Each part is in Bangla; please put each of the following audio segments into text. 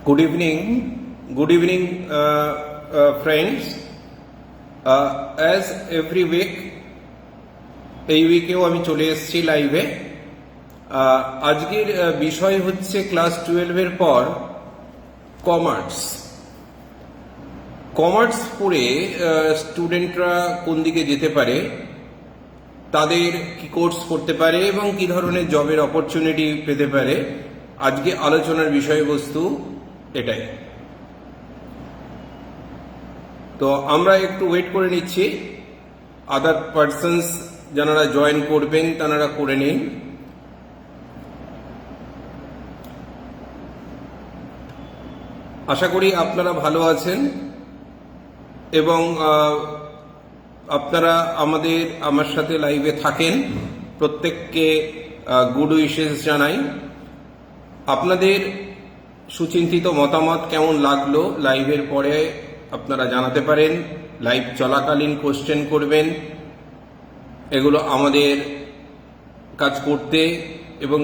Good evening, friends. As every week, এই উইকেও আমি চলে এসেছি লাইভে। আজকের বিষয় হচ্ছে ক্লাস 12-এর পর কমার্স। কমার্স পড়ে স্টুডেন্টরা কোন দিকে যেতে পারে, তাদের কি কোর্স করতে পারে এবং কি ধরনের জবের অপরচুনিটি পেতে পারে, আজকে আলোচনার বিষয়বস্তু এটাই। তো আমরা একটু ওয়েট করে নিচ্ছি, আদার পার্সনস যারা জয়েন করবেন তারা করে নিন। আশা করি আপনারা ভালো আছেন এবং আপনারা আমার সাথে লাইভে থাকেন। প্রত্যেককে গুড উইশেস জানাই। আপনাদের সুচিন্তিত মতামত কেমন লাগলো লাইভের পরে আপনারা জানাতে পারেন। লাইভ চলাকালীন কোশ্চেন করবেন, এগুলো আমাদের কাজ করতে এবং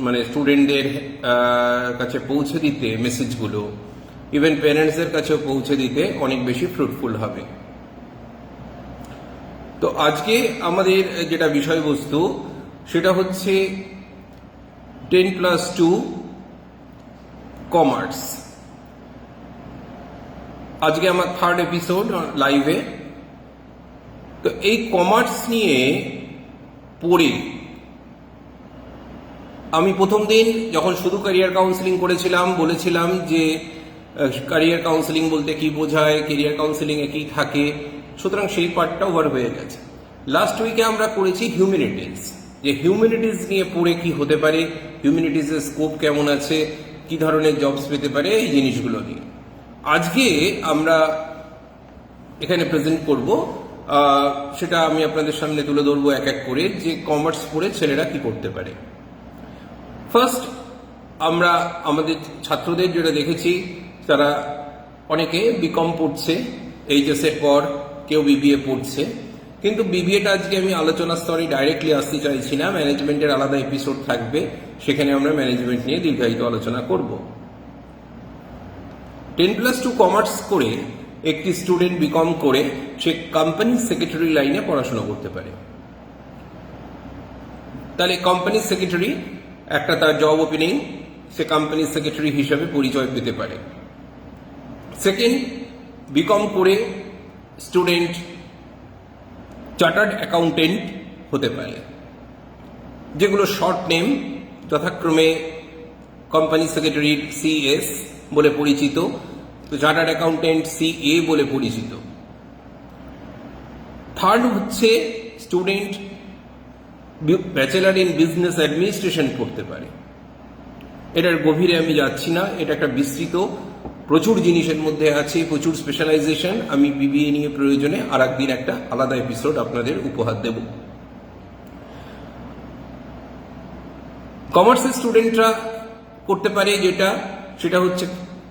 মানে স্টুডেন্টদের কাছে পৌঁছে দিতে, মেসেজগুলো ইভেন প্যারেন্টসদের কাছেও পৌঁছে দিতে অনেক বেশি ফ্রুটফুল হবে। তো আজকে আমাদের যেটা বিষয়বস্তু সেটা হচ্ছে 10+2 কমার্স। আজকে আমার 3rd এপিসোড লাইভে। তো এই কমার্স নিয়ে পড়ে আমি প্রথম দিন যখন শুধু ক্যারিয়ার কাউন্সিলিং করেছিলাম বলেছিলাম যে ক্যারিয়ার কাউন্সিলিং বলতে কি বোঝায়, ক্যারিয়ার কাউন্সিলিং এ কি থাকে, সুতরাং সেই পার্টটা ওভার হয়ে গেছে। লাস্ট উইকে আমরা করেছি হিউম্যানিটিজ, যে হিউম্যানিটিজ নিয়ে পড়ে কি হতে পারে, হিউম্যানিটিজের স্কোপ কেমন আছে, কি ধরনের জবস পেতে পারে, এই জিনিসগুলো নিয়ে আজকে আমরা এখানে প্রেজেন্ট করব। সেটা আমি আপনাদের সামনে তুলে ধরবো এক এক করে, যে কমার্স পড়ে ছেলেরা কি করতে পারে। ফার্স্ট আমরা আমাদের ছাত্রদের যেটা দেখেছি, তারা অনেকে বিকম পড়ছে, এইচএস এর পর কেউ বিবিএ পড়ছে। কিন্তু বিবিএটা আজকে আমি আলোচনা স্তরে ডাইরেক্টলি আসতে চাইছি না, ম্যানেজমেন্টের আলাদা এপিসোড থাকবে, সেখানে আমরা ম্যানেজমেন্ট নিয়ে দীর্ঘায়িত আলোচনা করব। 10+2 কমার্স করে একটি স্টুডেন্ট বিকম করে সে কোম্পানি সেক্রেটারি লাইনে পড়াশোনা করতে পারে। তাহলে কোম্পানি সেক্রেটারি একটা তার জব ওপেনিং, সে কোম্পানি সেক্রেটারি হিসাবে পরিচয় পেতে পারে। সেকেন্ড, বিকম করে স্টুডেন্ট চার্টার্ড অ্যাকাউন্টেন্ট হতে পারে, যেগুলো শর্ট নেম যথাক্রমে কোম্পানি সেক্রেটারির সিএস বলে পরিচিত, তো চার্টার্ড অ্যাকাউন্টেন্ট সিএ বলে পরিচিত। থার্ড হচ্ছে student bachelor in business administration করতে পারে। এটার গভীরে আমি যাচ্ছি না, এটা একটা বিস্তৃত, প্রচুর জিনিসের মধ্যে আছে, প্রচুর স্পেশালাইজেশন। আমি বিবিএ নিয়ে প্রয়োজনে আর একদিন একটা আলাদা এপিসোড আপনাদের উপহার দেব। কমার্সের স্টুডেন্টরা করতে পারে সেটা হচ্ছে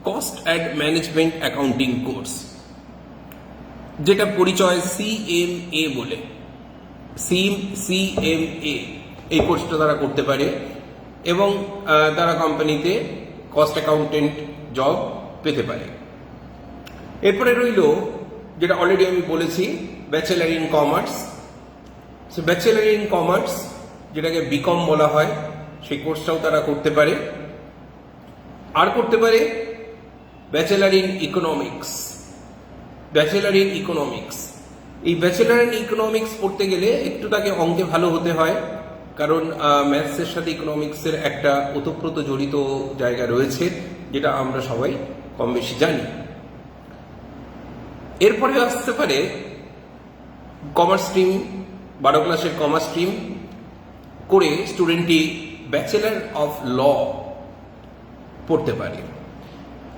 cost and management accounting course, যেটা পরিচয় সিএমএ বলে, সিএমএ। এই কোর্সটা তারা করতে পারে এবং তারা কোম্পানিতে কস্ট অ্যাকাউন্টেন্ট জব পেতে পারে। এরপরে রইল যেটা অলরেডি আমি বলেছি, bachelor in commerce. Bachelor in commerce, যেটাকে বিকম বলা হয়, সেই কোর্সটাও তারা করতে পারে। আর করতে পারে bachelor in economics. Bachelor in economics, এই ব্যাচেলার ইন ইকোনমিক্স পড়তে গেলে একটু তাকে অঙ্কে ভালো হতে হয়, কারণ ম্যাথসের সাথে ইকোনমিক্সের একটা ওতপ্রোত জড়িত জায়গা রয়েছে, যেটা আমরা সবাই কম বেশি জানি। এরপরে আসতে পারে কমার্স স্ট্রিম, 12 ক্লাসের কমার্স স্ট্রিম করে স্টুডেন্টটি ব্যাচেলার অফ ল পড়তে পারে।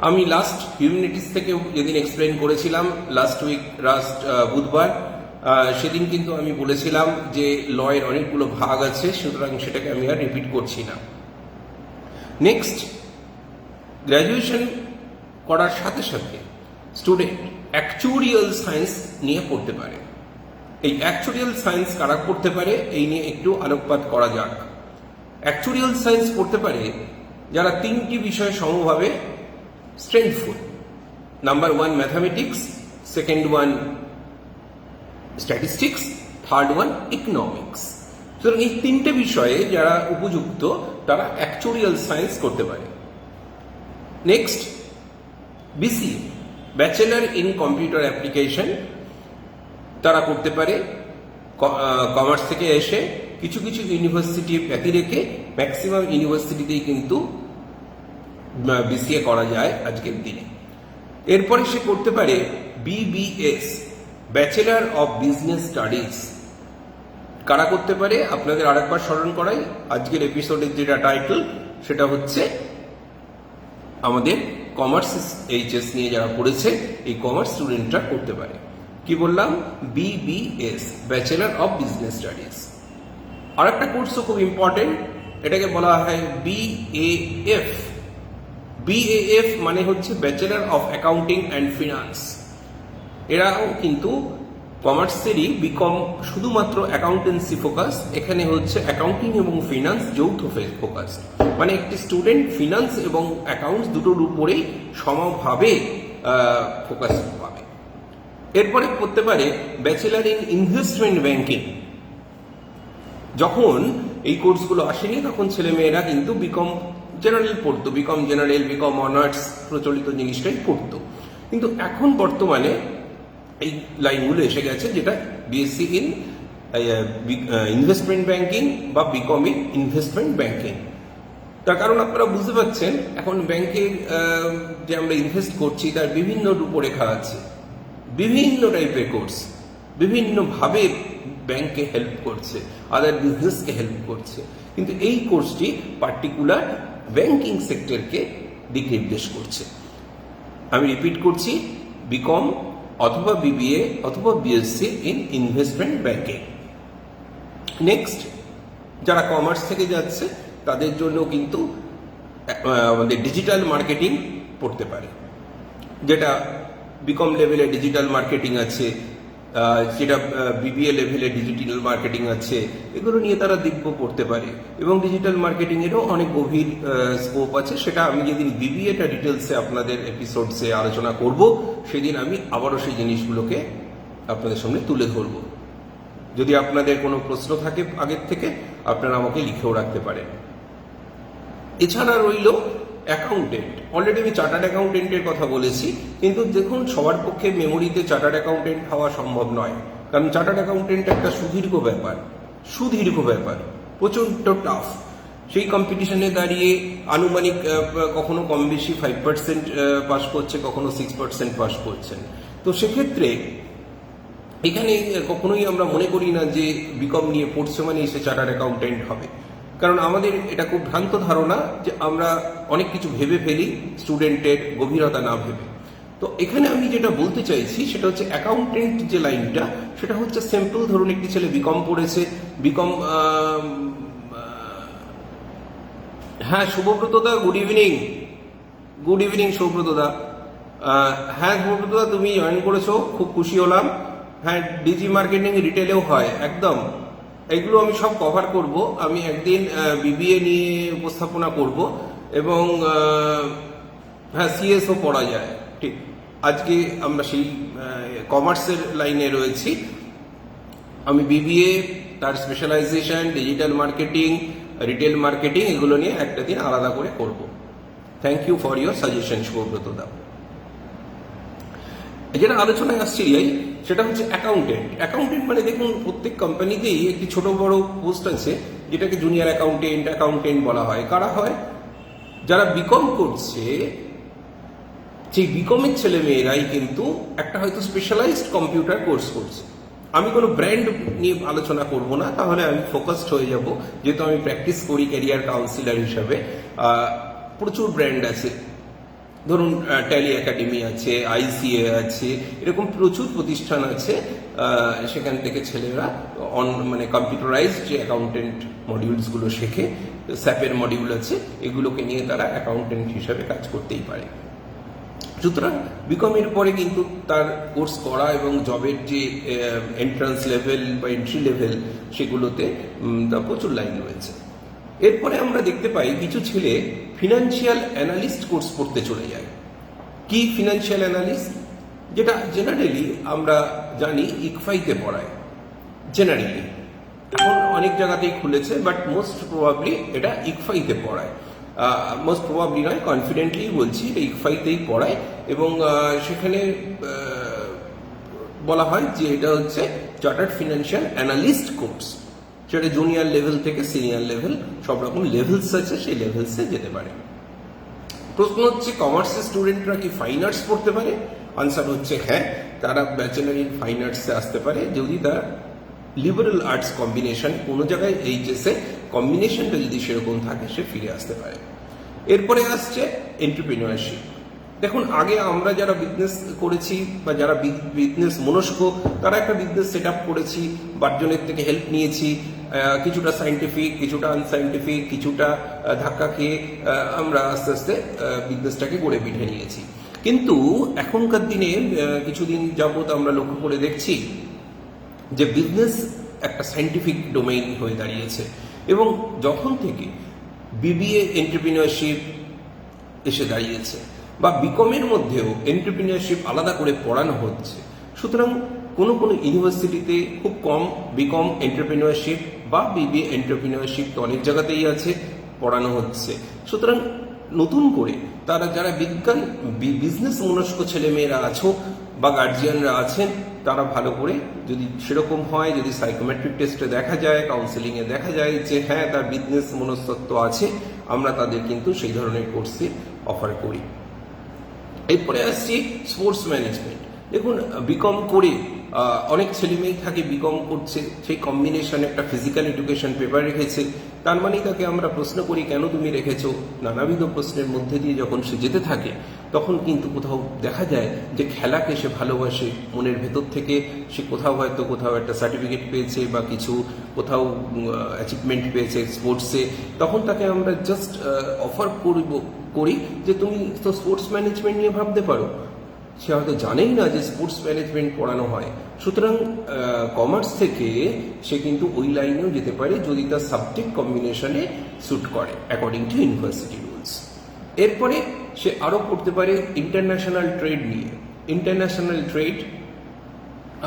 আমি লাস্ট হিউম্যানিটিস থেকে যেদিন এক্সপ্লেন করেছিলাম, লাস্ট বুধবার, সেদিন কিন্তু আমি বলেছিলাম যে ল এর অনেকগুলো ভাগ আছে, সুতরাং সেটাকে আমি আর রিপিট করছি না। নেক্সট, গ্র্যাজুয়েশন করার সাথে সাথে স্টুডেন্ট অ্যাকচুয়ারিয়াল সায়েন্স নিয়ে পড়তে পারে। এই অ্যাকচুয়ারিয়াল সায়েন্স কারা পড়তে পারে, এই নিয়ে একটু আলোকপাত করা যাক। অ্যাকচুয়ারিয়াল সায়েন্স পড়তে পারে যারা 3টি বিষয় সমভাবে strengthful. Number 1 mathematics, second one statistics, third one economics. সুতরাং এই তিনটে বিষয়ে যারা উপযুক্ত তারা অ্যাকচুয়ারিয়াল সায়েন্স করতে পারে। Next BCA, bachelor in computer application, তারা করতে পারে কমার্স থেকে এসে। কিছু কিছু ইউনিভার্সিটি ব্যতি রেখে ম্যাক্সিমাম ইউনিভার্সিটিতেই কিন্তু বিসিএ করা যায় আজকের দিনে। এরপরে সে করতে পারে BBS, bachelor of business studies. কারা করতে পারে আপনাদের আরেকবার স্মরণ করাই, আজকের এপিসোডের যেটা টাইটেল সেটা হচ্ছে আমাদের কমার্স এইচএস নিয়ে যারা পড়েছে এই কমার্স স্টুডেন্টরা করতে পারে। কি বললাম? BBS, bachelor of business studies. আর একটা কোর্সও খুব ইম্পর্টেন্ট, এটাকে বলা হয় বিএএফ। বিএএফ মানে হচ্ছে bachelor of accounting and finance. এরাও কিন্তু কমার্সেরই বিকম, শুধুমাত্র অ্যাকাউন্টেন্সি ফোকাস, এখানে হচ্ছে অ্যাকাউন্টিং এবং ফিনান্স যৌথ ফোকাস। মানে একটি স্টুডেন্ট ফিনান্স এবং অ্যাকাউন্টস দুটোর উপরেই সমভাবে ফোকাস পাবে। এরপরে করতে পারে ব্যাচেলার ইন ইনভেস্টমেন্ট ব্যাংকিং। যখন এই কোর্সগুলো আসেনি তখন ছেলেমেয়েরা কিন্তু বিকম জেনারেল পড়তো, বিকম জেনারেল, বিকম অনার্স প্রচলিত জিনিসটাই পড়তো। কিন্তু এখন বর্তমানে এই লাইনগুলো এসে গেছে, যেটা বিএসসি ইন ইনভেস্টমেন্ট ব্যাংকিং বা বিকম ইন ইনভেস্টমেন্ট ব্যাংকিং। তার কারণ আপনারা বুঝতে পারছেন এখন ব্যাংকের যে আমরা ইনভেস্ট করছি তার বিভিন্ন রূপরেখা আছে, বিভিন্ন টাইপের কোর্স বিভিন্নভাবে ব্যাংকে হেল্প করছে, আদার বিজনেসকে হেল্প করছে। কিন্তু এই কোর্সটি পার্টিকুলার ব্যাংকিং সেক্টরকে দিক নির্দেশ করছে। আমি রিপিট করছি, বিকম অথবা বিবিএ অথবা BSc in investment banking. Next যারা কমার্স থেকে যাচ্ছে তাদের জন্য কিন্তু আমাদের ডিজিটাল মার্কেটিং পড়তে পারে, যেটা বিকম লেভেলে ডিজিটাল মার্কেটিং আছে, যেটা বিবিএ লেভেলে ডিজিটাল মার্কেটিং আছে, এগুলো নিয়ে তারা দিব্য পড়তে পারে। এবং ডিজিটাল মার্কেটিংয়েরও অনেক গভীর স্কোপ আছে, সেটা আমি যেদিন বিবিএটা ডিটেলসে আপনাদের এপিসোডসে আলোচনা করব সেদিন আমি আবারও সেই জিনিসগুলোকে আপনাদের সামনে তুলে ধরব। যদি আপনাদের কোনো প্রশ্ন থাকে আগের থেকে আপনারা আমাকে লিখেও রাখতে পারেন। এছাড়া রইল অ্যাকাউন্টেন্ট। অলরেডি আমি চার্টার্ড অ্যাকাউন্টেন্টের কথা বলেছি, কিন্তু দেখুন সবার পক্ষে মেমোরিতে চার্টার্ড অ্যাকাউন্টেন্ট হওয়া সম্ভব নয়, কারণ চার্টার্ড অ্যাকাউন্টেন্ট একটা সুদীর্ঘ ব্যাপার, প্রচণ্ড টাফ। সেই কম্পিটিশনে দাঁড়িয়ে আনুমানিক কখনো কম বেশি 5% পাস করছে, কখনো 6% পাস করছেন। তো সেক্ষেত্রে এখানে কখনোই আমরা মনে করি না যে বিকম নিয়ে পড়ছে মানে সে চার্টার্ড অ্যাকাউন্টেন্ট হবে, কারণ আমাদের এটা খুব ভ্রান্ত ধারণা যে আমরা অনেক কিছু ভেবে ফেলি স্টুডেন্টের গভীরতা না ভেবে। তো এখানে আমি যেটা বলতে চাইছি সেটা হচ্ছে অ্যাকাউন্টেন্ট যে লাইনটা সেটা হচ্ছে সিম্পল। ধরুন একটি ছেলে বিকম পড়েছে, বিকম হ্যাঁ শুভব্রত দা, গুড ইভিনিং সৌব্রত দা। হ্যাঁ শুভব্রত দা, তুমি জয়েন করেছো, খুব খুশি হলাম। হ্যাঁ ডিজি মার্কেটিং রিটেলেও হয়, একদম এগুলো আমি সব কভার করব। আমি একদিন বিবিএ নিয়ে উপস্থাপনা করব এবং হ্যাঁ সিএসও পড়া যায়, ঠিক। আজকে আমরা সেই কমার্সের লাইনে রয়েছি। আমি বিবিএ, তার specialization, digital marketing, retail marketing, এগুলো নিয়ে একটা দিন আলাদা করে করব। Thank you for your suggestion Shubhabrata দা। যেটা আলোচনায় আসছে সেটা হচ্ছে অ্যাকাউন্টেন্ট মানে দেখুন প্রত্যেক কোম্পানিতেই একটি ছোট বড় পোস্ট আছে যেটাকে জুনিয়র অ্যাকাউন্টেন্ট বলা হয়। কারা হয়? যারা বিকম করছে সেই বিকমের ছেলে মেয়েরাই কিন্তু একটা হয়তো স্পেশালাইজড কম্পিউটার কোর্স করছে। আমি কোনো ব্র্যান্ড নিয়ে আলোচনা করব না, তাহলে আমি ফোকাসড হয়ে যাব, যেহেতু আমি প্র্যাকটিস করি ক্যারিয়ার কাউন্সিলার হিসাবে। প্রচুর ব্র্যান্ড আছে, ধরুন ট্যালি একাডেমি আছে, আইসিএ আছে, এরকম প্রচুর প্রতিষ্ঠান আছে। সেখান থেকে ছেলেরা মানে কম্পিউটারাইজড যে অ্যাকাউন্টেন্ট মডিউলসগুলো শেখে, স্যাপের মডিউল আছে, এগুলোকে নিয়ে তারা অ্যাকাউন্টেন্ট হিসাবে কাজ করতেই পারে। সুতরাং বিকমের পরে কিন্তু তার কোর্স করা এবং জবের যে এন্ট্রান্স লেভেল বা এন্ট্রি লেভেল সেগুলোতে তার প্রচুর লাইন রয়েছে। এরপরে আমরা দেখতে পাই কিছু ছেলে ফিনান্সিয়াল অ্যানালিস্ট কোর্স পড়তে চলে যায়। কি ফিনান্সিয়াল অ্যানালিস্ট, যেটা জেনারেলি আমরা জানি ইকফাইতে পড়ায়। জেনারেলি এখন অনেক জায়গাতেই খুলেছে, বাট মোস্ট প্রবাবলি এটা ইকফাইতে পড়ায়। মোস্ট প্রবাবলি নয়, কনফিডেন্টলি বলছি এটা ইকফাইতেই পড়ায়। এবং সেখানে বলা হয় যে এটা হচ্ছে চার্টার্ড ফিনান্সিয়াল অ্যানালিস্ট কোর্স, সেটা জুনিয়র লেভেল থেকে সিনিয়র লেভেল সব রকম লেভেলস আছে, সেই লেভেলসে যেতে পারে। প্রশ্ন হচ্ছে কমার্সের স্টুডেন্টরা কি ফাইন আর্টস পড়তে পারে? আনসার হচ্ছে হ্যাঁ, তারা ব্যাচেলার ইন ফাইন আর্টসে আসতে পারে যদি তার লিবারেল আর্টস কম্বিনেশন কোনো জায়গায় এইচএসে কম্বিনেশনটা যদি সেরকম থাকে সে ফিরে আসতে পারে। এরপরে আসছে এন্টারপ্রেনিউরশিপ। দেখুন, আগে আমরা যারা বিজনেস করেছি বা যারা বিজনেস মনস্ক, তারা একটা বিজনেস সেট আপ করেছি, বারজনের থেকে হেল্প নিয়েছি, কিছুটা সায়েন্টিফিক, কিছুটা আনসায়েন্টিফিক, কিছুটা ধাক্কা খেয়ে আমরা আস্তে আস্তে বিজনেসটাকে গড়ে পিঠে নিয়েছি। কিন্তু এখনকার দিনে কিছুদিন যাবত আমরা লক্ষ্য করে দেখছি যে বিজনেস একটা সায়েন্টিফিক ডোমেইন হয়ে দাঁড়িয়েছে। এবং যখন থেকে বিবিএ এন্টারপ্রেনিউরশিপ এসে দাঁড়িয়েছে বা বিকমের মধ্যেও এন্টারপ্রেনিউরশিপ আলাদা করে পড়ানো হচ্ছে, সুতরাং কোনো কোনো ইউনিভার্সিটিতে খুব কম বিকম এন্টারপ্রেনিউরশিপ বা বিবিএ এন্টারপ্রেনিউরশিপ তো অনেক জায়গাতেই আছে, পড়ানো হচ্ছে। সুতরাং নতুন করে তারা যারা বিজনেস মনস্ক ছেলেমেয়েরা আছো বা গার্জিয়ানরা আছেন, তারা ভালো করে যদি সেরকম হয়, যদি সাইকোমেট্রিক টেস্টে দেখা যায়, কাউন্সেলিংয়ে দেখা যায় যে হ্যাঁ তার বিজনেস মনস্তত্ব আছে, আমরা তাদের কিন্তু সেই ধরনের কোর্সে অফার করি। এরপরে আসছি স্পোর্টস ম্যানেজমেন্ট। দেখুন, বিকম করে অনেক ছেলেমেয়েই থাকে বিকম করছে, সেই কম্বিনেশন একটা ফিজিক্যাল এডুকেশন পেপার রেখেছে, তার মানেই তাকে আমরা প্রশ্ন করি কেন তুমি রেখেছো। নানাবিধ প্রশ্নের মধ্যে দিয়ে যখন সে যেতে থাকে তখন কিন্তু কোথাও দেখা যায় যে খেলাকে সে ভালোবাসে মনের ভেতর থেকে, সে কোথাও একটা সার্টিফিকেট পেয়েছে বা কিছু কোথাও অ্যাচিভমেন্ট পেয়েছে স্পোর্টসে, তখন তাকে আমরা জাস্ট অফার করি যে তুমি তো স্পোর্টস ম্যানেজমেন্ট নিয়ে ভাবতে পারো। সে হয়তো জানেই না যে স্পোর্টস ম্যানেজমেন্ট পড়ানো হয়। সুতরাং কমার্স থেকে সে কিন্তু ওই লাইনেও যেতে পারে যদি তার সাবজেক্ট কম্বিনেশনে স্যুট করে অ্যাকর্ডিং টু ইউনিভার্সিটি রুলস। এরপরে সে আরও পড়তে পারে ইন্টারন্যাশনাল ট্রেড নিয়ে। ইন্টারন্যাশনাল ট্রেড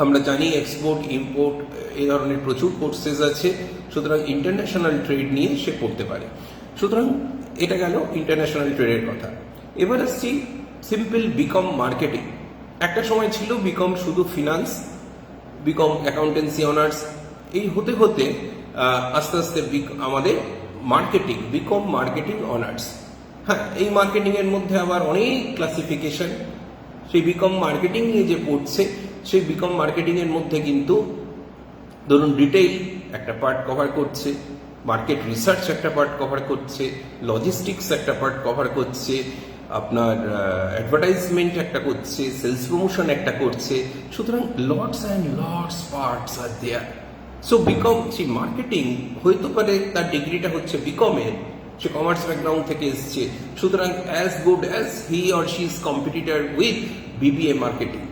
আমরা জানি এক্সপোর্ট ইম্পোর্ট এই ধরনের প্রচুর কোর্সেস আছে, সুতরাং ইন্টারন্যাশনাল ট্রেড নিয়ে সে পড়তে পারে। সুতরাং এটা গেল ইন্টারন্যাশনাল ট্রেডের কথা। এবার আসছি সিম্পল বিকম মার্কেটিং। একটা সময় ছিল বিকম শুধু ফিনান্স, বিকম অ্যাকাউন্টেন্সি অনার্স, এই হতে হতে আস্তে আস্তে আমাদের মার্কেটিং, বিকম মার্কেটিং অনার্স। হ্যাঁ, এই মার্কেটিংয়ের মধ্যে আবার অনেক ক্লাসিফিকেশন। সেই বিকম মার্কেটিং নিয়ে যে পড়ছে, সেই বিকম মার্কেটিংয়ের মধ্যে কিন্তু ধরুন রিটেইল একটা পার্ট কভার করছে, মার্কেট রিসার্চ একটা পার্ট কভার করছে, লজিস্টিক্স একটা পার্ট কভার করছে, আপনার অ্যাডভার্টাইজমেন্ট একটা করছে, সেলস প্রমোশন একটা করছে। সুতরাং lots and lots parts are there. So become, সেই মার্কেটিং হইতে পারে তার ডিগ্রিটা হচ্ছে বিকমের, সে কমার্স ব্যাকগ্রাউন্ড থেকে এসছে, সুতরাং as good as he or she is competitor with BBA marketing.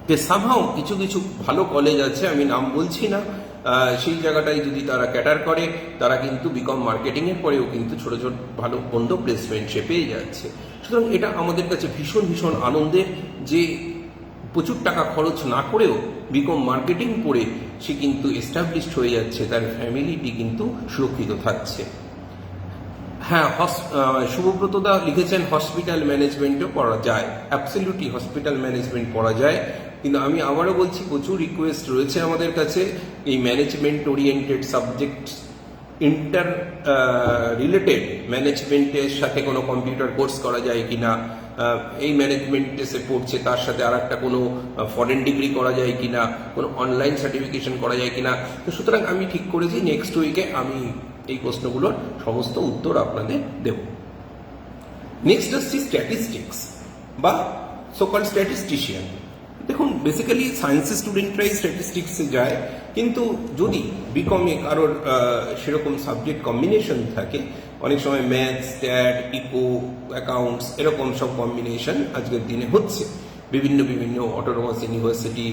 যে সামহাও কিছু কিছু ভালো কলেজ আছে, আমি নাম বলছি না, সেই জায়গাটায় যদি তারা ক্যাটার করে, তারা কিন্তু বিকম মার্কেটিংয়ের পরেও কিন্তু ছোট ছোট ভালো বন্ধ প্লেসমেন্ট সে পেয়ে যাচ্ছে। সুতরাং এটা আমাদের কাছে ভীষণ ভীষণ আনন্দের যে প্রচুর টাকা খরচ না করেও বিকম মার্কেটিং পড়ে সে কিন্তু এস্টাবলিশড হয়ে যাচ্ছে, তার ফ্যামিলিটি কিন্তু সুরক্ষিত থাকছে। হ্যাঁ, শুভব্রতদা লিখেছেন হসপিটাল ম্যানেজমেন্টও পড়া যায়। অ্যাবসলিউটলি হসপিটাল ম্যানেজমেন্ট পড়া যায়, কিন্তু আমি আবারও বলছি প্রচুর রিকোয়েস্ট রয়েছে আমাদের কাছে এই management oriented subject, inter related ম্যানেজমেন্টের সাথে কোনো কম্পিউটার কোর্স করা যায় কিনা, এই ম্যানেজমেন্টে সে পড়ছে তার সাথে আর একটা কোনো ফরেন ডিগ্রি করা যায় কিনা, কোনো অনলাইন সার্টিফিকেশন করা যায় কিনা। তো সুতরাং আমি ঠিক করেছি নেক্সট উইকে আমি এই প্রশ্নগুলোর সমস্ত উত্তর আপনাদের দেব। নেক্সট আসছি স্ট্যাটিস্টিক্স বা সোকল স্ট্যাটিস্টিশিয়ান। দেখুন, বেসিক্যালি সায়েন্সের স্টুডেন্টরাই স্ট্যাটিস্টিক্সে যায়, কিন্তু যদি বিকমে কারোর সেরকম সাবজেক্ট কম্বিনেশন থাকে, অনেক সময় ম্যাথস, স্ট্যাট, ইকো, অ্যাকাউন্টস এরকম সব কম্বিনেশন আজকের দিনে হচ্ছে বিভিন্ন বিভিন্ন অটোনোমাস ইউনিভার্সিটি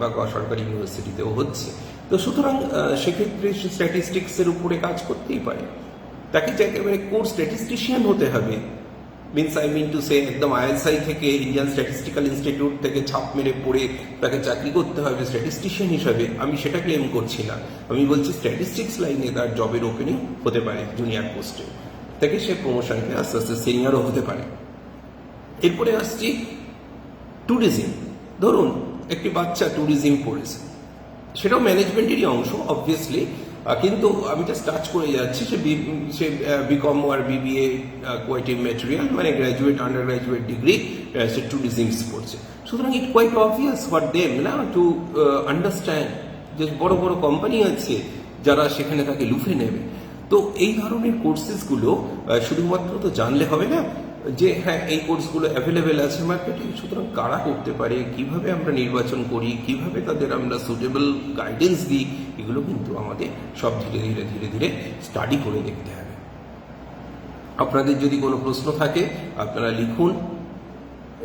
বা সরকারি ইউনিভার্সিটিতেও হচ্ছে। তো সুতরাং সেক্ষেত্রে সে স্ট্যাটিস্টিক্সের উপরে কাজ করতেই পারে। তাকে যে একেবারে কোর স্ট্যাটিস্টিশিয়ান হতে হবে means I mean to say একদম আইএসআই থেকে ইন্ডিয়ান স্ট্যাটিস্টিক্যাল ইনস্টিটিউট থেকে ছাপ মেরে পড়ে তাকে চাকরি করতে হবে স্ট্যাটিস্টিশিয়ান হিসাবে, আমি সেটা ক্লেম করছি না। আমি বলছি স্ট্যাটিস্টিক্স লাইনে তার জবের ওপেনিং হতে পারে জুনিয়র পোস্টে, থেকে সে প্রমোশন পেয়ে আস্তে আস্তে সিনিয়রও হতে পারে। এরপরে আসছি ট্যুরিজম। ধরুন একটি বাচ্চা ট্যুরিজম পড়েছে, সেটাও ম্যানেজমেন্টেরই অংশ অবভিয়াসলি, কিন্তু আমি জাস্ট টাচ করে যাচ্ছি। সে বিকম আর বিবিএ কোয়াইটিভ ম্যাটেরিয়াল, মানে গ্র্যাজুয়েট আন্ডার গ্র্যাজুয়েট ডিগ্রি সে ট্যুরিজমস পড়ছে। সুতরাং ইট কোয়াইট অবভিয়াস ফর দেম না টু আন্ডারস্ট্যান্ড যে বড় বড় কোম্পানি আছে যারা সেখানে তাকে লুফে নেবে। তো এই ধরনের কোর্সেসগুলো শুধুমাত্র তো জানলে হবে না যে হ্যাঁ এই কোর্সগুলো অ্যাভেলেবেল আছে মার্কেটে, সুতরাং কারা করতে পারে, কিভাবে আমরা নির্বাচন করি, কিভাবে তাদের আমরা সুটেবল গাইডেন্স দিই, এগুলো কিন্তু আমাদের সব ধীরে ধীরে ধীরে ধীরে স্টাডি করে দেখতে হবে। আপনাদের যদি কোনো প্রশ্ন থাকে আপনারা লিখুন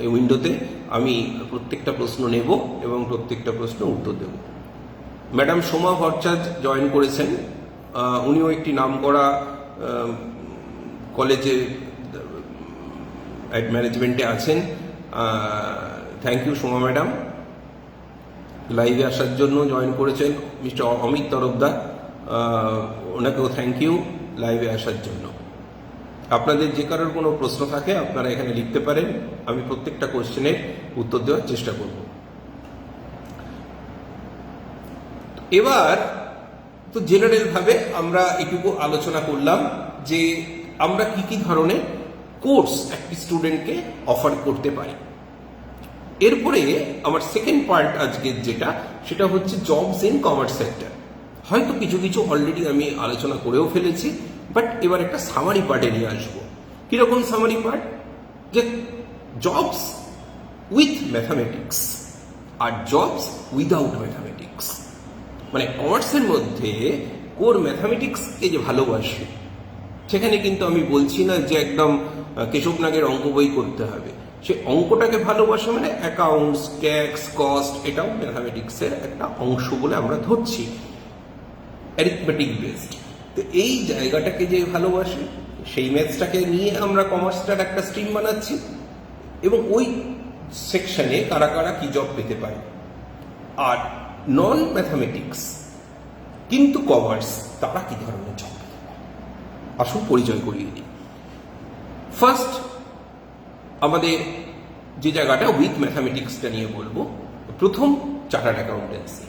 এই উইন্ডোতে, আমি প্রত্যেকটা প্রশ্ন নেব এবং প্রত্যেকটা প্রশ্ন উত্তর দেব। ম্যাডাম সোমা ভট্টাচার্য জয়েন করেছেন, উনিও একটি নামকরা কলেজে ম্যানেজমেন্টে আছেন। থ্যাংক ইউ সোমা ম্যাডাম, লাইভে আসার জন্য জয়েন করেছেন। মিস্টার অমিত তরফদার, ওনাকেও থ্যাংক ইউ লাইভে আসার জন্য। আপনাদের যে কারোর কোনো প্রশ্ন থাকে আপনারা এখানে লিখতে পারেন, আমি প্রত্যেকটা কোশ্চেনের উত্তর দেওয়ার চেষ্টা করব। এবার তো জেনারেল ভাবে আমরা এটুকু আলোচনা করলাম যে আমরা কি কি ধরনের কোর্স একটি স্টুডেন্টকে অফার করতে পারি। এরপরে আমার সেকেন্ড পার্ট আজকের যেটা, সেটা হচ্ছে জবস ইন কমার্স সেক্টর। হয়তো কিছু কিছু অলরেডি আমি আলোচনা করেও ফেলেছি, বাট এবার একটা সামারি পার্টে নিয়ে আসবো। কিরকম সামারি পার্ট? যে জবস উইথ ম্যাথামেটিক্স আর জবস উইদাউট ম্যাথামেটিক্স। মানে কমার্সের মধ্যে কোর ম্যাথামেটিক্সকে যে ভালোবাসে, সেখানে কিন্তু আমি বলছি না যে একদম কেশব নাগের অঙ্ক বই করতে হবে। সে অঙ্কটাকে ভালোবাসে, মানে অ্যাকাউন্টস, ট্যাক্স, কস্ট, এটাও ম্যাথামেটিক্সের একটা অংশ বলে আমরা ধরছি, অ্যারিথমেটিক বেসড। তো এই জায়গাটাকে যে ভালোবাসে, সেই ম্যাথসটাকে নিয়ে আমরা কমার্সটার একটা স্ট্রিম বানাচ্ছি, এবং ওই সেকশনে কারা কারা কি জব পেতে পারে। আর নন ম্যাথামেটিক্স কিন্তু কমার্স, তারা কি ধরনের জব পেতে পারে, আসুন পরিচয় করিয়ে দিই। ফার্স্ট আমাদের যে জায়গাটা উইথ ম্যাথামেটিক্সটা নিয়ে বলবো, প্রথম চার্টার্ড অ্যাকাউন্টেন্সি।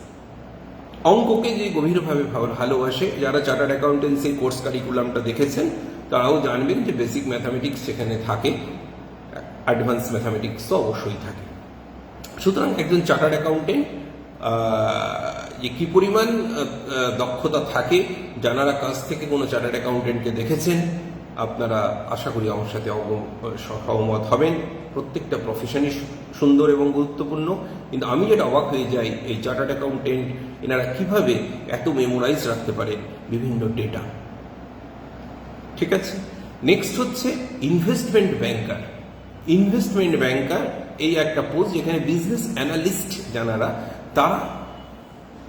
অঙ্ককে যে গভীরভাবে ভালোবাসে, যারা চার্টার্ড অ্যাকাউন্টেন্সির কোর্স কারিকুলামটা দেখেছেন তারাও জানবেন যে বেসিক ম্যাথামেটিক্স সেখানে থাকে, অ্যাডভান্স ম্যাথামেটিক্স তো অবশ্যই থাকে। সুতরাং একজন চার্টার্ড অ্যাকাউন্টেন্ট যে কি পরিমাণ দক্ষতা থাকে, যারা কাছ থেকে কোনো চার্টার্ড অ্যাকাউন্টেন্টকে দেখেছেন আপনারা আশা করি আমার সাথে সহমত হবেন। প্রত্যেকটা প্রফেশনই সুন্দর এবং গুরুত্বপূর্ণ, কিন্তু আমি যেটা অবাক হয়ে যাই এই চার্টার্ড অ্যাকাউন্টেন্ট এনারা কিভাবে এত মেমোরাইজ রাখতে পারেন বিভিন্ন ডেটা। ঠিক আছে, নেক্সট হচ্ছে ইনভেস্টমেন্ট ব্যাংকার। ইনভেস্টমেন্ট ব্যাংকার এই একটা পোস্ট যেখানে বিজনেস অ্যানালিস্ট যারা তারা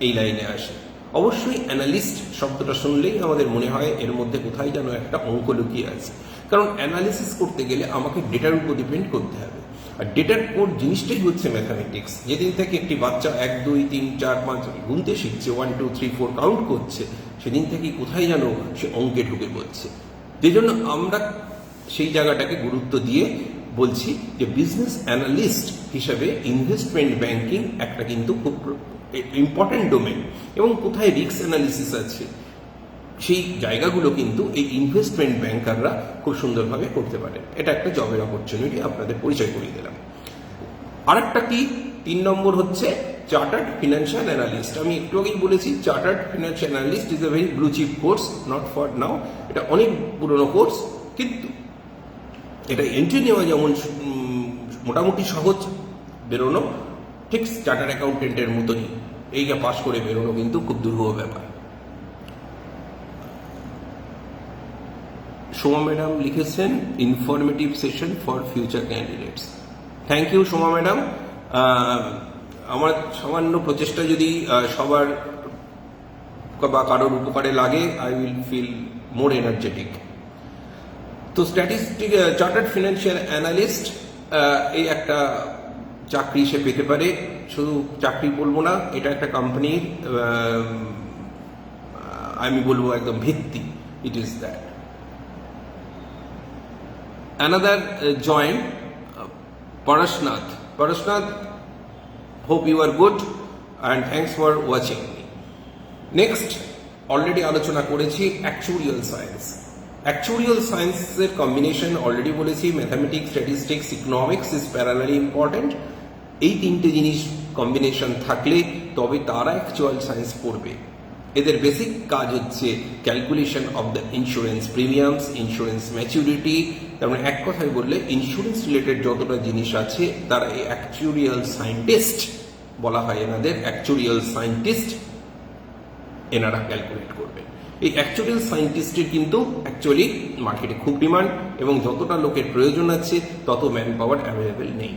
এই লাইনে আসে। অবশ্যই অ্যানালিস্ট শব্দটা শুনলেই আমাদের মনে হয় এর মধ্যে কোথায় যেন একটা অঙ্ক লুকিয়ে আছে, কারণ অ্যানালিসিস করতে গেলে আমাকে ডেটার উপর ডিপেন্ড করতে হবে। আর ডেটার কোড জিনিসটাই হচ্ছে ম্যাথামেটিক্স। যেদিন থেকে একটি বাচ্চা 1 2 3 4 5 গুনতে শিখছে, 1 2 3 4 কাউন্ট করছে, সেদিন থেকেই কোথায় যেন সে অঙ্কে ঢুকে পড়ছে। যে জন্য আমরা সেই জায়গাটাকে গুরুত্ব দিয়ে বলছি যে বিজনেস অ্যানালিস্ট হিসাবে ইনভেস্টমেন্ট ব্যাংকিং একটা কিন্তু খুব ইম্পর্টেন্ট ডোমেন, এবং কোথায় রিস্ক অ্যানালিসিস আছে সেই জায়গাগুলো কিন্তু এই ইনভেস্টমেন্ট ব্যাংকাররা খুব সুন্দরভাবে করতে পারে। এটা একটা জবের অপরচুনিটি, আপনাদের পরিচয় করিয়ে দিলাম। আরেকটা কি 3 নম্বর হচ্ছে চার্টার্ড ফিনান্সিয়াল অ্যানালিস্ট। আমি একটু আগেই বলেছি chartered financial analyst is a very blue chip course, not for now. এটা অনেক পুরনো কোর্স, কিন্তু এটা এন্ট্রি নেওয়া যেমন মোটামুটি সহজ, বেরোনো ঠিক চার্টার্ড অ্যাকাউন্টেন্টের মতনই। এইটা পাশ করে বেরোনো কিন্তু খুব দুর্বহ ব্যাপার। সোমা ম্যাডাম লিখেছেন informative session for future candidates. Thank you Soma madam. আমার সামান্য প্রচেষ্টা যদি সবার বা কারোর উপকারে লাগে, I will feel more energetic. তো স্ট্যাটিস্টিক চার্টার্ড ফিনান্সিয়াল অ্যানালিস্ট এই একটা চাকরি সে পেতে পারে। শুধু চাকরি বলবো না, এটা একটা কোম্পানির আমি বলবো একদম ভিত্তি। It is that. Another joint Parasnath. Hope you are good and thanks for watching me. Next already আলোচনা করেছি অ্যাকচুরিয়াল সায়েন্স। অ্যাকচুরিয়াল সায়েন্সের কম্বিনেশন অলরেডি বলেছি, mathematics, statistics, economics is parallelly important. এই তিনটে জিনিস কম্বিনেশন থাকলে তবে তারা অ্যাকচুয়াল সায়েন্স পড়বে। এদের বেসিক কাজ হচ্ছে calculation of the insurance premiums, insurance maturity. তার মানে এক কথায় বললে ইন্স্যুরেন্স রিলেটেড যতটা জিনিস আছে তারা এই অ্যাকচুরিয়াল সায়েন্টিস্ট বলা হয় এনাদের, অ্যাকচুরিয়াল সায়েন্টিস্ট এনারা ক্যালকুলেট করবে। এই অ্যাকচুয়াল সায়েন্টিস্টের কিন্তু অ্যাকচুয়ালি মার্কেটে খুব ডিমান্ড, এবং যতটা লোকের প্রয়োজন আছে তত ম্যান পাওয়ার অ্যাভেলেবেল নেই।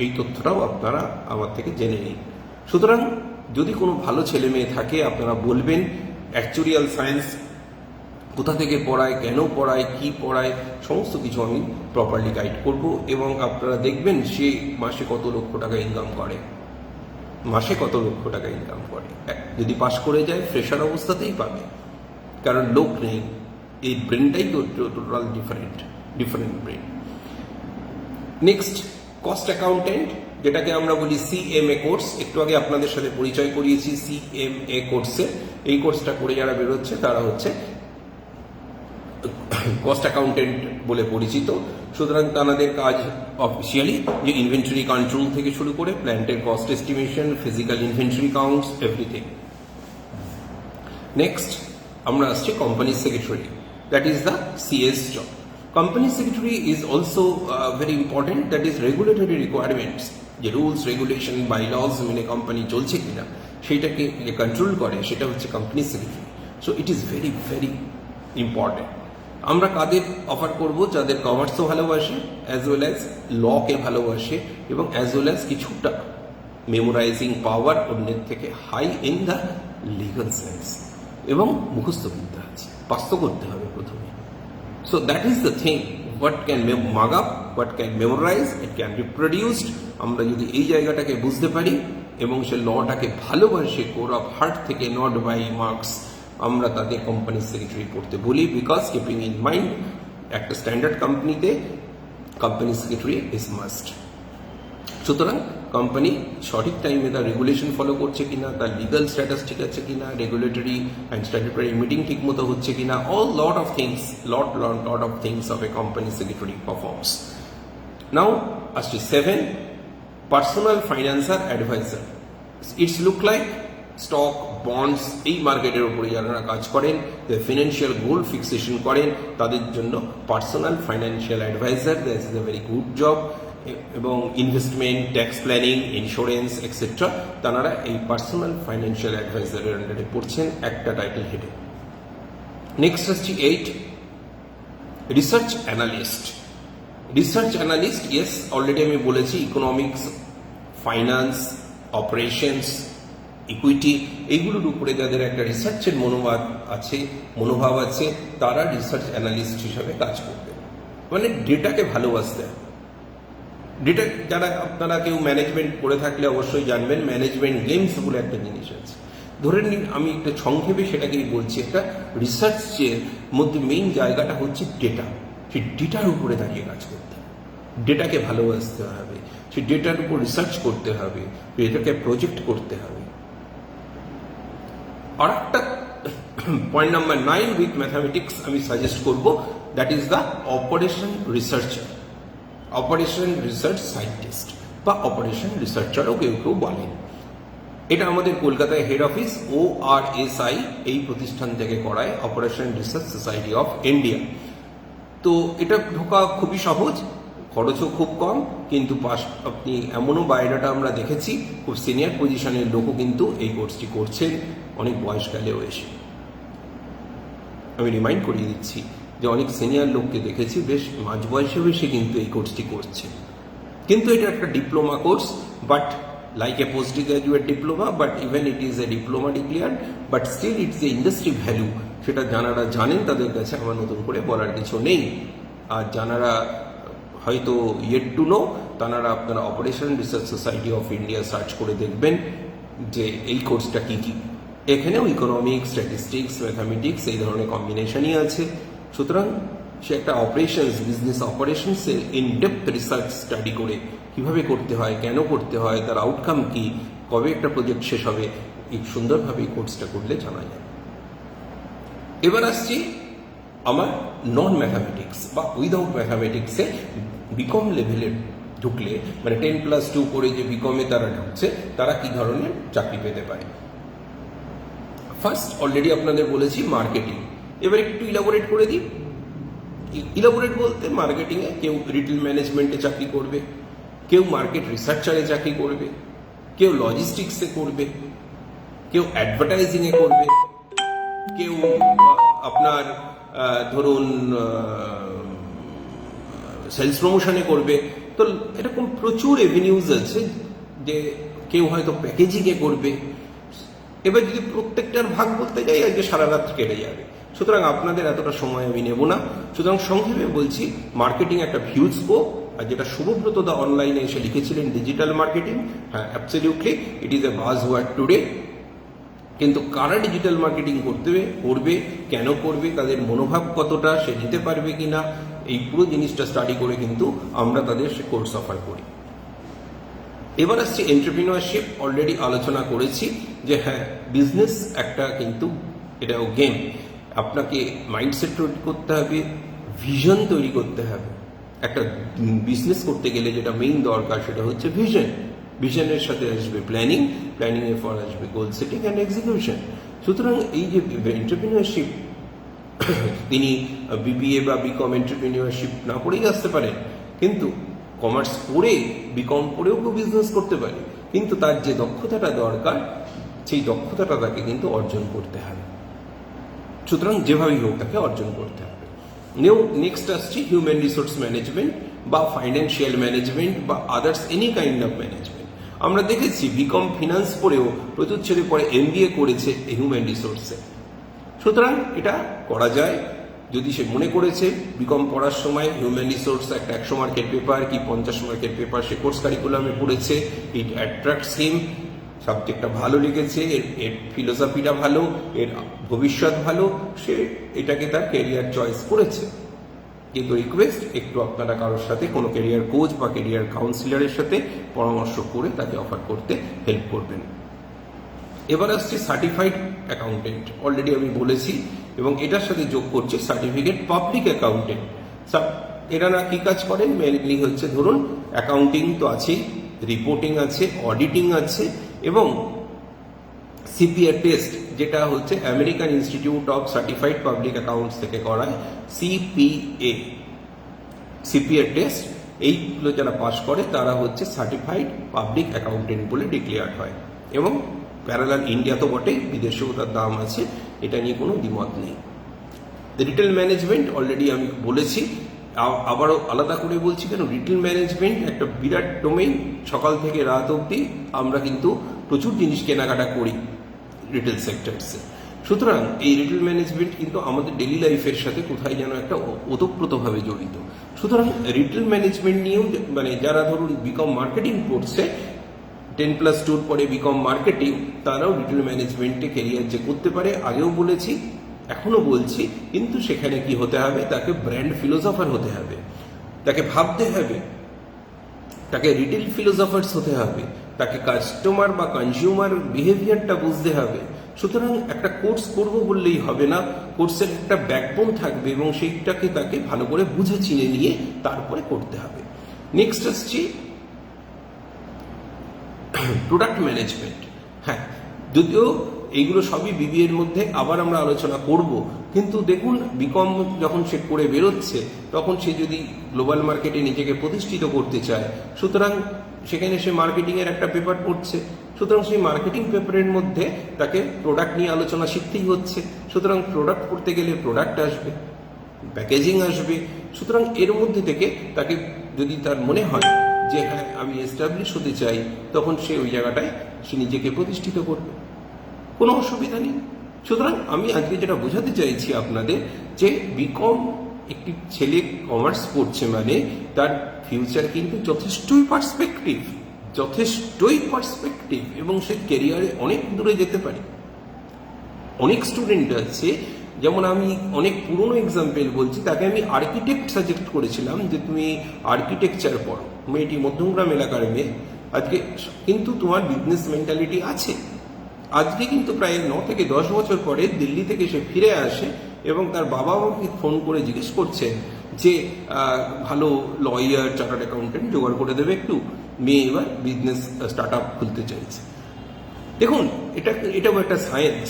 এই তথ্যটাও আপনারা আমার থেকে জেনে নিন। সুতরাং যদি কোনো ভালো ছেলে মেয়ে থাকে আপনারা বলবেন অ্যাকচুরিয়াল সায়েন্স কোথা থেকে পড়ায়, কেন পড়ায়, কি পড়ায়, সমস্ত কিছু আমি প্রপারলি গাইড করব। এবং আপনারা দেখবেন সে মাসে কত লক্ষ টাকা ইনকাম করে, যদি পাস করে যায় ফ্রেশার অবস্থাতেই পাবে, কারণ লোক নেই। এই ব্রেনটাই তো total different brain. Next cost accountant, যেটাকে আমরা বলি CMA কোর্স। একটু আগে আপনাদের সাথে পরিচয় করিয়েছি CMA কোর্সে। এই কোর্সটা করে যারা বেরোচ্ছে তারা হচ্ছে কস্ট অ্যাকাউন্টেন্ট বলে পরিচিত। সুতরাং তাদের কাজ অফিসিয়ালি যে ইনভেন্টরি কন্ট্রোল থেকে শুরু করে প্ল্যান্টের cost estimation, physical inventory counts, everything. Next আমরা আসছি company secretary, that is the CS job. Company secretary is also very important, that is regulatory requirements, যে রুলস রেগুলেশন বাই লজ মেনে কোম্পানি চলছে কিনা সেইটাকে যে কন্ট্রোল করে সেটা হচ্ছে company secretary. So it is very very important. আমরা কাদের অফার করব? যাদের কমার্সও ভালোবাসে, অ্যাজ ওয়েল অ্যাজ লকে ভালোবাসে, এবং অ্যাজ ওয়েল অ্যাজ কিছুটা মেমোরাইজিং পাওয়ার অন্যের থেকে high in the legal sense, এবং মুখস্থ বিদ্যা আছে, পাস্ত করতে হবে প্রথমে। So that is the thing, what can mug up, what can memorize, it can be produced. আমরা যদি এই জায়গাটাকে বুঝতে পারি এবং সে লটাকে ভালোবাসে কোর অফ হার্ট থেকে, নট বাই মার্কস, আমরা তাদের কোম্পানি সেক্রেটারি পড়তে বলি। বিকজ কিপিং ইন মাইন্ড একটা স্ট্যান্ডার্ড কোম্পানিতে কোম্পানি সেক্রেটারি ইজ মাস্ট। সুতরাং কোম্পানি সঠিক টাইমে তার রেগুলেশন ফলো করছে কিনা, তার লিগাল স্ট্যাটাস ঠিক আছে কিনা, রেগুলেটরি অ্যান্ড স্ট্যাটুটরি মিটিং ঠিক মতো হচ্ছে কিনা, lot of things of a company secretary performs. Now আসছে 7, personal financer advisor. It's look like stock, bonds, এই মার্কেটের উপরে যারা কাজ করেন, ফিনান্সিয়াল গোল ফিক্সেশন করেন, তাদের জন্য personal financial advisor that is a very good job. এবং investment, tax planning, insurance etcetera তারা এই পার্সোনাল ফাইন্যান্সিয়াল অ্যাডভাইজারের আন্ডারে পড়ছেন একটা টাইটেল হেডে। নেক্সট আসছি 8, রিসার্চ অ্যানালিস্ট। ইয়েস, অলরেডি আমি বলেছি ইকোনমিক্স, ফাইন্যান্স, অপারেশনস, ইকুইটি, এইগুলোর উপরে যাদের একটা রিসার্চের মনোভাব আছে তারা রিসার্চ অ্যানালিস্ট হিসাবে কাজ করবে। মানে ডেটাকে ভালোবাসতে হবে। ডেটা যারা আপনারা কেউ ম্যানেজমেন্ট করে থাকলে অবশ্যই জানবেন, ম্যানেজমেন্ট গেমস বলে একটা জিনিস আছে। ধরে নিন আমি একটা সংক্ষেপে সেটাকেই বলছি, একটা রিসার্চের মধ্যে মেইন জায়গাটা হচ্ছে ডেটা। সেই ডেটার উপরে দাঁড়িয়ে কাজ করতে হবে, ডেটাকে ভালোবাসতে হবে, সেই ডেটার উপর রিসার্চ করতে হবে, ডেটাকে প্রজেক্ট করতে হবে। আর একটা পয়েন্ট নাম্বার 9 উইথ ম্যাথামেটিক্স আমি সাজেস্ট করব, that is the operation researcher, operation research scientist বা অপারেশন রিসার্চারও কেউ বলেন। এটা আমাদের কলকাতায় হেড অফিস ORSI এই প্রতিষ্ঠান থেকে করায়, operation research society of India. তো এটা ঢোকা খুবই সহজ, খরচও খুব কম, কিন্তু আপনি এমনও বায়োডাটা আমরা দেখেছি খুব সিনিয়র পজিশনের লোকও কিন্তু এই কোর্সটি করছেন অনেক বয়সকালেও এসে। আমি রিমাইন্ড করিয়ে দিচ্ছি যে অনেক সিনিয়র লোককে দেখেছি বেশ মাঝ বয়সেও এসে কিন্তু এই কোর্সটি করছে। কিন্তু এটা একটা diploma course, but like a post graduate diploma, but even it is a diploma declared, but still it's a industry value. সেটা যারা জানেন তাদের কাছে আমার নতুন করে বলার কিছু নেই। আর যারা হয়তো ইয়েট টু নো তারা আপনারা operation research society of India search করে দেখবেন যে এই কোর্সটা কী কী। এখানেও ইকোনমিক্স, স্ট্যাটিস্টিক্স, ম্যাথামেটিক্স এই ধরনের কম্বিনেশনই আছে। সুতরাং সে একটা অপারেশনস, বিজনেস অপারেশনসের ইনডেপথ রিসার্চ স্টাডি করে কিভাবে করতে হয়, কেন করতে হয়, তার আউটকাম কি, কবে একটা প্রজেক্ট শেষ হবে, এই সুন্দরভাবে এই কোর্সটা করলে জানা যায়। এবার আসছি আমার নন ম্যাথামেটিক্স বা উইদাউট ম্যাথামেটিক্সে বিকম লেভেলের ঢুকলে, মানে 10+2 করে যে বিকমে তারা ঢুকছে, তারা কি ধরনের চাকরি পেতে পারে। ফার্স্ট অলরেডি আপনাদের বলেছি মার্কেটিং। এবার একটু ইলাবোরেট করে দিই। ইলাবোরেট বলতে মার্কেটিংয়ে কেউ রিটেল ম্যানেজমেন্টে চাকরি করবে, কেউ মার্কেট রিসার্চারে চাকরি করবে, কেউ লজিস্টিক্সে করবে, কেউ অ্যাডভার্টাইজিংয়ে করবে, কেউ আপনার ধরুন সেলস প্রমোশনে করবে। তো এরকম প্রচুর এভিনিউজ আছে যে কেউ হয়তো প্যাকেজিংয়ে করবে। এবার যদি প্রত্যেকটার ভাগ বলতে যাই আজকে সারা রাত কেটে যাবে, সুতরাং আপনাদের এতটা সময় আমি নেব না। সুতরাং সংক্ষেপে বলছি, মার্কেটিং একটা হিউজ স্কোপ। আর যেটা শুভব্রত দা অনলাইনে এসে লিখেছিলেন ডিজিটাল মার্কেটিং, হ্যাঁ absolutely it is A buzzword today. কিন্তু কারা ডিজিটাল মার্কেটিং করবে, কেন করবে, তাদের মনোভাব কতটা, সে নিতে পারবে কিনা, এই পুরো জিনিসটা স্টাডি করে কিন্তু আমরা তাদের সে কোর্স অফার করি। এবার আসছে এন্টারপ্রিনিয়রশিপ। অলরেডি আলোচনা করেছি যে হ্যাঁ, বিজনেস একটা কিন্তু এটাও গেম। আপনাকে মাইন্ডসেট তৈরি করতে হবে, ভিশন তৈরি করতে হবে। একটা বিজনেস করতে গেলে যেটা মেইন দরকার সেটা হচ্ছে ভিশন। ভিশনের সাথে আসবে প্ল্যানিং, প্ল্যানিংয়ের পর আসবে গোল সেটিং অ্যান্ড এক্সিকিউশন। সুতরাং এই যে এন্টারপ্রিনিয়রশিপ, তিনি বিবিএ বা বিকম এন্টারপ্রিনিয়রশিপ না পড়েই আসতে পারেন, কিন্তু কমার্স পড়ে বিকম পড়েও কেউ বিজনেস করতে পারে। কিন্তু তার যে দক্ষতাটা দরকার, সেই দক্ষতাটা তাকে কিন্তু অর্জন করতে হবে। সুতরাং যেভাবেই হোক তাকে অর্জন করতে হবে। নেক্সট আসছি হিউম্যান রিসোর্স ম্যানেজমেন্ট বা ফাইন্যান্সিয়াল ম্যানেজমেন্ট বা others any kind of management. আমরা দেখেছি বিকম ফিনান্স পড়েও প্রচুর ছেলে পরে MBA করেছে হিউম্যান রিসোর্সে। সুতরাং এটা করা যায় যদি সে মনে করেছে বিকম পড়ার সময় হিউম্যান রিসোর্স একটা 100 মার্কের পেপার কি 50 মার্কের পেপার সে কোর্স কারিকুলামে পড়েছে, ইট অ্যাট্রাক্টস হিম, সাবজেক্টটা ভালো লেগেছে, এর ফিলোসফিটা ভালো, এর ভবিষ্যৎ ভালো, সে এটাকে তার ক্যারিয়ার চয়েস করেছে। কিন্তু রিকোয়েস্ট, একটু আপনারা কারোর সাথে কোনো ক্যারিয়ার কোচ বা ক্যারিয়ার কাউন্সিলরের সাথে পরামর্শ করে তাকে অফার করতে হেল্প করবেন। এবার আসছে সার্টিফাইড অ্যাকাউন্টেন্ট। অলরেডি আমি বলেছি, এবং এটার সাথে যোগ করছে সার্টিফিকেট পাবলিক অ্যাকাউন্টেন্ট। এরা না কি কাজ করেন, মেনলি হচ্ছে ধরুন অ্যাকাউন্টিং তো আছেই, রিপোর্টিং আছে, অডিটিং আছে, এবং সিপিএ টেস্ট, যেটা হচ্ছে American institute of certified public accounts থেকে করায় সিপিএ টেস্ট। এইগুলো যারা পাস করে তারা হচ্ছে সার্টিফাইড পাবলিক অ্যাকাউন্টেন্ট বলে ডিক্লেয়ার্ড হয়। এবং প্যারালাল ইন্ডিয়া তো বটেই, বিদেশেও তার দাম আছে, এটা নিয়ে কোনো দ্বিমত নেই। রিটেল ম্যানেজমেন্ট অলরেডি আমি বলেছি, আবারও আলাদা করে বলছি কেন, রিটেল ম্যানেজমেন্ট একটা বিরাট ডোমেইন। সকাল থেকে রাত অবধি আমরা কিন্তু প্রচুর জিনিস কেনাকাটা করি রিটেল সেক্টরসে। সুতরাং এই রিটেল ম্যানেজমেন্ট কিন্তু আমাদের ডেলি লাইফের সাথে কোথায় যেন একটা ওতপ্রোতভাবে জড়িত। সুতরাং রিটেল ম্যানেজমেন্ট নিয়েও, মানে যারা ধরুন বিকম মার্কেটিং পড়ছে, 10+2 পরে বিকম মার্কেটিং, তারাও রিটেল ম্যানেজমেন্টে ক্যারিয়ার যে করতে পারে, আগেও বলেছি এখনো বলছি। কিন্তু সেখানে কি হতে হবে, তাকে ব্র্যান্ড ফিলোসফার হতে হবে, তাকে ভাবতে হবে, তাকে রিটেল ফিলোসফার্স হতে হবে, তাকে কাস্টমার বা কনজিউমার বিহেভিয়ারটা বুঝতে হবে। সুতরাং একটা কোর্স করব বললেই হবে না, কোর্সের একটা ব্যাকবোন থাকবে এবং সেইটাকে তাকে ভালো করে বুঝে চিনে নিয়ে তারপরে করতে হবে। নেক্সট আসছি প্রোডাক্ট ম্যানেজমেন্ট। হ্যাঁ, যদিও এইগুলো সবই বিবিএর মধ্যে, আবার আমরা আলোচনা করব। কিন্তু দেখুন, বিকম যখন সে করে বেরোচ্ছে, তখন সে যদি গ্লোবাল মার্কেটে নিজেকে প্রতিষ্ঠিত করতে চায়, সুতরাং সেখানে সে মার্কেটিংয়ের একটা পেপার পড়ছে। সুতরাং সেই মার্কেটিং পেপারের মধ্যে তাকে প্রোডাক্ট নিয়ে আলোচনা শিখতেই হচ্ছে। সুতরাং প্রোডাক্ট করতে গেলে প্রোডাক্ট আসবে, প্যাকেজিং আসবে। সুতরাং এর মধ্যে থেকে তাকে যদি তার মনে হয় যে হ্যাঁ আমি এস্টাবলিশ হতে চাই, তখন সে ওই জায়গাটায় সে নিজেকে প্রতিষ্ঠিত করবে, কোনো অসুবিধা নেই। সুতরাং আমি আজকে যেটা বোঝাতে চাইছি আপনাদের, যে বিকম একটি ছেলে কমার্স পড়ছে মানে তার ফিউচার কিন্তু যথেষ্টই পার্সপেক্টিভ এবং সে কেরিয়ারে অনেক দূরে যেতে পারে। অনেক স্টুডেন্ট আছে, যেমন আমি অনেক পুরনো এক্সাম্পল বলছি, তাকে আমি আর্কিটেক্ট সাজেস্ট করেছিলাম যে তুমি আর্কিটেকচার পড়ো, মেয়েটি মধ্যমগ্রাম এলাকার মেয়ে, আজকে কিন্তু তোমার বিজনেস মেন্টালিটি আছে। আজকে কিন্তু প্রায় 9 থেকে 10 বছর পরে দিল্লি থেকে সে ফিরে আসে এবং তার বাবা আমাকে ফোন করে জিজ্ঞেস করছেন যে ভালো লয়ার, চার্টার্ড অ্যাকাউন্টেন্ট জোগাড় করে দেবে একটু, মেয়ে এবার বিজনেস স্টার্ট আপ খুলতে চাইছে। দেখুন, এটাও একটা সায়েন্স,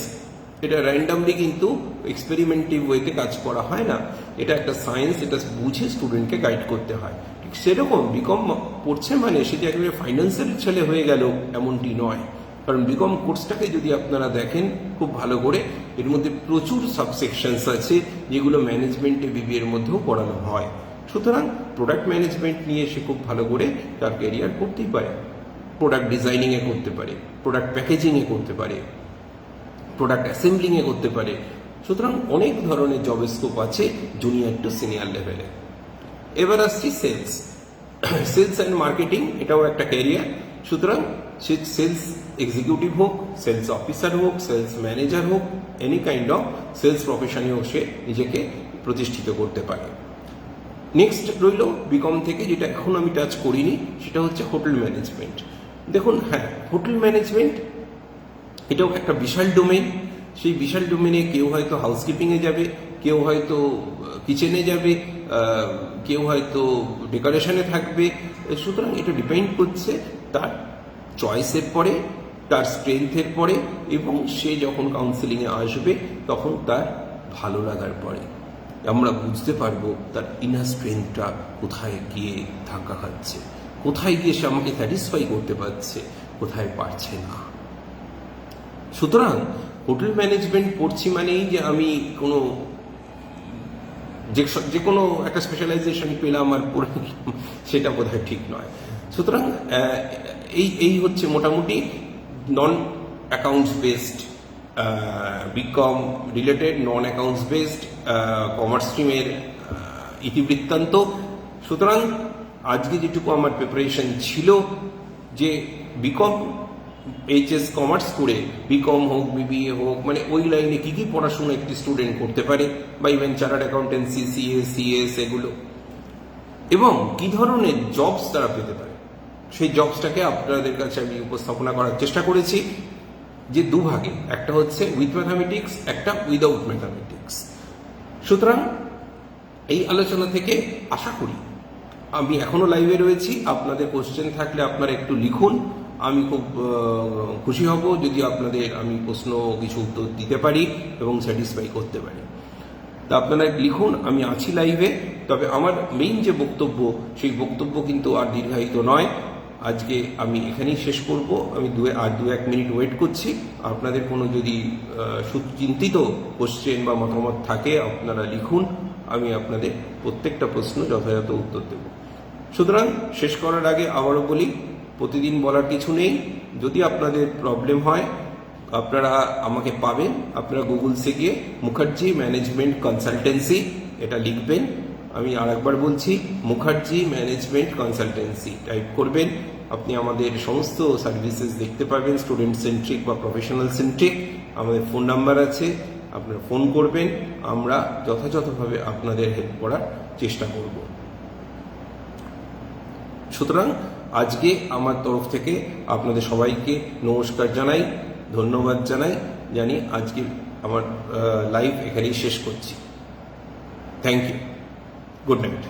এটা র্যান্ডামলি কিন্তু এক্সপেরিমেন্টিভ ওয়েতে কাজ করা হয় না, এটা একটা সায়েন্স, এটা বুঝে স্টুডেন্টকে গাইড করতে হয়। ঠিক সেরকম বিকম পড়ছে মানে সে যে একেবারে ফাইন্যান্সিয়াল ছেলে হয়ে গেল এমনটি নয়, কারণ বিকম কোর্সটাকে যদি আপনারা দেখেন খুব ভালো করে, এর মধ্যে প্রচুর সাবসেকশনস আছে যেগুলো ম্যানেজমেন্টে বিবিএর মধ্যেও পড়ানো হয়। সুতরাং প্রোডাক্ট ম্যানেজমেন্ট নিয়ে সে খুব ভালো করে তার ক্যারিয়ার করতেই পারে, প্রোডাক্ট ডিজাইনিংয়ে করতে পারে, প্রোডাক্ট প্যাকেজিংয়ে করতে পারে, প্রোডাক্ট অ্যাসেম্বলিংয়ে করতে পারে। সুতরাং অনেক ধরনের জব স্কোপ আছে জুনিয়র টু সিনিয়র লেভেলে। এবার আসছি সেলস অ্যান্ড মার্কেটিং, এটাও একটা ক্যারিয়ার। সুতরাং সে সেলস এক্সিকিউটিভ হোক, সেলস অফিসার হোক, সেলস ম্যানেজার হোক, এনি কাইন্ড অফ সেলস প্রফেশনেও সে নিজেকে প্রতিষ্ঠিত করতে পারে। নেক্সট রইল বিকম থেকে, যেটা এখন আমি টাচ করিনি, সেটা হচ্ছে হোটেল ম্যানেজমেন্ট। দেখুন, হ্যাঁ, হোটেল ম্যানেজমেন্ট এটাও একটা বিশাল ডোমেন। সেই বিশাল ডোমেনে কেউ হয়তো হাউসকিপিংয়ে যাবে, কেউ হয়তো কিচেনে যাবে, কেউ হয়তো ডেকোরেশনে থাকবে। সুতরাং এটা ডিপেন্ড করছে তার চয়েসের পরে, তার স্ট্রেংথের পরে, এবং সে যখন কাউন্সেলিংয়ে আসবে তখন তার ভালো লাগার পরে আমরা বুঝতে পারবো তার ইনার স্ট্রেংথটা কোথায় গিয়ে ধাক্কা খাচ্ছে, কোথায় গিয়ে সে আমাকে স্যাটিসফাই করতে পারছে, কোথায় পারছে না। সুতরাং হোটেল ম্যানেজমেন্ট পড়ছি মানেই যে আমি যে কোনো একটা স্পেশালাইজেশন পেলাম আর পড়ে নিলাম, সেটা বোধহয় ঠিক নয়। সুতরাং এই হচ্ছে মোটামুটি নন অ্যাকাউন্টস বেসড বিকম রিলেটেড, নন অ্যাকাউন্টস বেসড কমার্স স্ট্রিমের ইতিবৃত্তান্ত। সুতরাং আজকে যেটুকু আমার প্রিপারেশন ছিল যে বিকম এইচএস কমার্স করে বিকম হোক, বিবিএ হোক, মানে ওই লাইনে কী কী পড়াশোনা একটি স্টুডেন্ট করতে পারে, বা ইভেন চার্টার্ড অ্যাকাউন্টেন্সি, সিএস এগুলো, এবং কী ধরনের জবস তারা পেতে পারে, সেই জবসটাকে আপনাদের কাছে আমি উপস্থাপনা করার চেষ্টা করেছি যে দুভাগে, একটা হচ্ছে উইথ ম্যাথামেটিক্স, একটা উইদাউট ম্যাথামেটিক্স। সুতরাং এই আলোচনা থেকে আশা করি, আমি এখনো লাইভে রয়েছি, আপনাদের কোশ্চেন থাকলে আপনারা একটু লিখুন, আমি খুব খুশি হব যদি আপনাদের আমি প্রশ্ন কিছু উত্তর দিতে পারি এবং স্যাটিসফাই করতে পারি। তা আপনারা লিখুন, আমি আছি লাইভে। তবে আমার মেইন যে বক্তব্য, সেই বক্তব্য কিন্তু আর দীর্ঘায়িত নয়। আজকে আমি এখানেই শেষ করব। আমি দু এক মিনিট ওয়েট করছি। আপনাদের কোনো যদি সুচিন্তিত কোশ্চেন বা মতামত থাকে আপনারা লিখুন, আমি আপনাদের প্রত্যেকটা প্রশ্ন যথাযথ উত্তর দেব। সুতরাং শেষ করার আগে আবারও বলি, প্রতিদিন বলার কিছু নেই। যদি আপনাদের প্রবলেম হয় আপনারা আমাকে পাবেন, আপনারা গুগলসে গিয়ে মুখার্জি ম্যানেজমেন্ট কনসালটেন্সি এটা লিখবেন। আমি আরেকবার বলছি, মুখার্জি ম্যানেজমেন্ট কনসালটেন্সি টাইপ করবেন, আপনি আমাদের সমস্ত সার্ভিসেস দেখতে পাবেন, স্টুডেন্ট সেন্ট্রিক বা প্রফেশনাল সেন্ট্রিক। আমাদের ফোন নাম্বার আছে, আপনারা ফোন করবেন, আমরা যথাযথভাবে আপনাদের হেল্প করার চেষ্টা করব। সুতরাং আজকে আমার তরফ থেকে আপনাদের সবাইকে নমস্কার জানাই, ধন্যবাদ জানি আজকে আমার লাইভ এখানেই শেষ করছি। Thank you, good night.